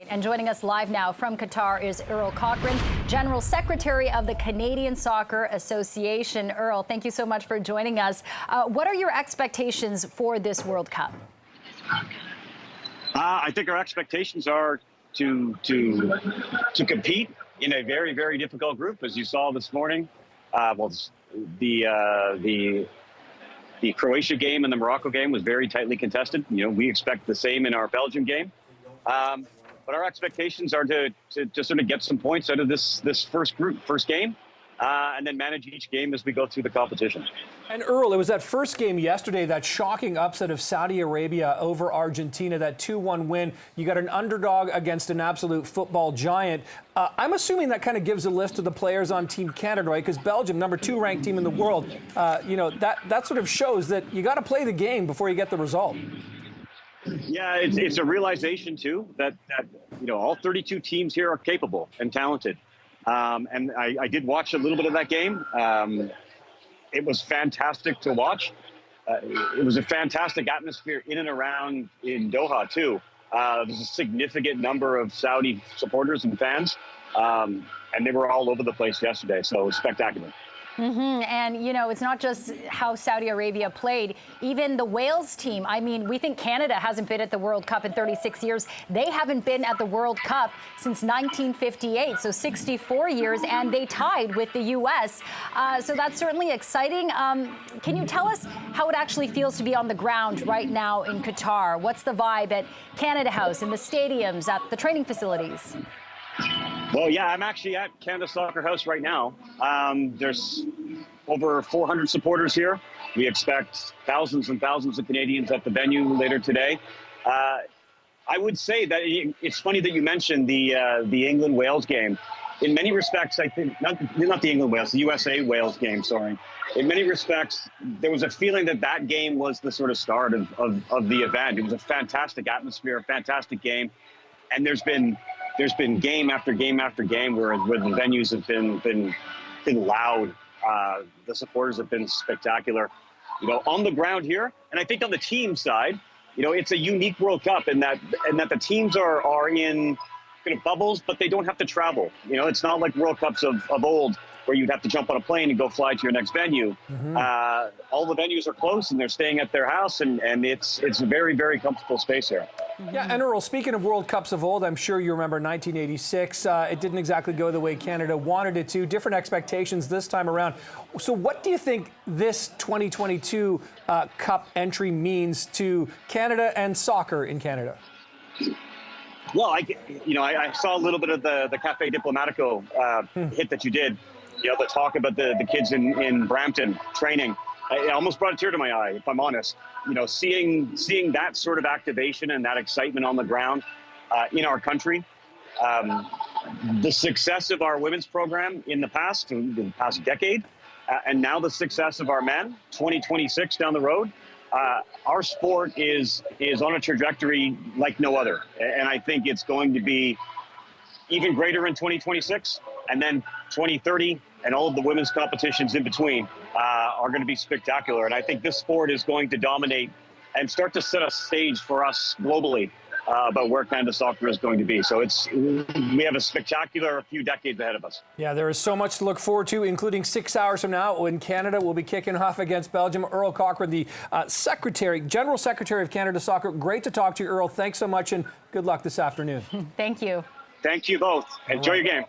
And joining us live now from Qatar is Earl Cochrane, General Secretary of the Canadian Soccer Association. Earl, thank you so much for joining us. What are your expectations for this World Cup? I think our expectations are to compete in a very, very difficult group, as you saw this morning. The Croatia game and the Morocco game was very tightly contested. We expect the same in our Belgium game. But our expectations are to sort of get some points out of this first game, and then manage each game as we go through the competition. And Earl, it was that first game yesterday, that shocking upset of Saudi Arabia over Argentina, that 2-1 win. You got an underdog against an absolute football giant. I'm assuming that kind of gives a list to the players on Team Canada, right? Because Belgium, number 2 ranked team in the world, that sort of shows that you got to play the game before you get the result. Yeah, it's a realization, too, that all 32 teams here are capable and talented. And I did watch a little bit of that game. It was fantastic to watch. It was a fantastic atmosphere in and around in Doha, too. There's a significant number of Saudi supporters and fans, and they were all over the place yesterday, so it was spectacular. And, it's not just how Saudi Arabia played. Even the Wales team, we think Canada hasn't been at the World Cup in 36 years. They haven't been at the World Cup since 1958, so 64 years, and they tied with the U.S. So that's certainly exciting. Can you tell us how it actually feels to be on the ground right now in Qatar? What's the vibe at Canada House, in the stadiums, at the training facilities? Well, yeah, I'm actually at Canada Soccer House right now. There's over 400 supporters here. We expect thousands and thousands of Canadians at the venue later today. I would say that it's funny that you mentioned the England-Wales game. In many respects, I think, not the England-Wales, the USA-Wales game, sorry. In many respects, there was a feeling that game was the sort of start of the event. It was a fantastic atmosphere, a fantastic game. And there's been game after game after game where the venues have been loud. The supporters have been spectacular. On the ground here, and I think on the team side, it's a unique World Cup in that the teams are in kind of bubbles, but they don't have to travel. It's not like World Cups of old where you'd have to jump on a plane and go fly to your next venue. All the venues are close, and they're staying at their house, and it's a very, very comfortable space here. Yeah, and Earl, speaking of World Cups of old, I'm sure you remember 1986. It didn't exactly go the way Canada wanted it to. Different expectations this time around. So what do you think this 2022 Cup entry means to Canada and soccer in Canada? Well, I saw a little bit of the Cafe Diplomatico hit that you did. The talk about the kids in Brampton training. It almost brought a tear to my eye, if I'm honest. Seeing that sort of activation and that excitement on the ground in our country. The success of our women's program in the past decade, and now the success of our men, 2026 down the road. Our sport is on a trajectory like no other. And I think it's going to be even greater in 2026, and then 2030, and all of the women's competitions in between are going to be spectacular. And I think this sport is going to dominate and start to set a stage for us globally about where Canada soccer is going to be. So we have a spectacular few decades ahead of us. Yeah, there is so much to look forward to, including 6 hours from now when Canada will be kicking off against Belgium. Earl Cochrane, the General Secretary of Canada Soccer. Great to talk to you, Earl. Thanks so much, and good luck this afternoon. Thank you. Thank you both. Enjoy your game.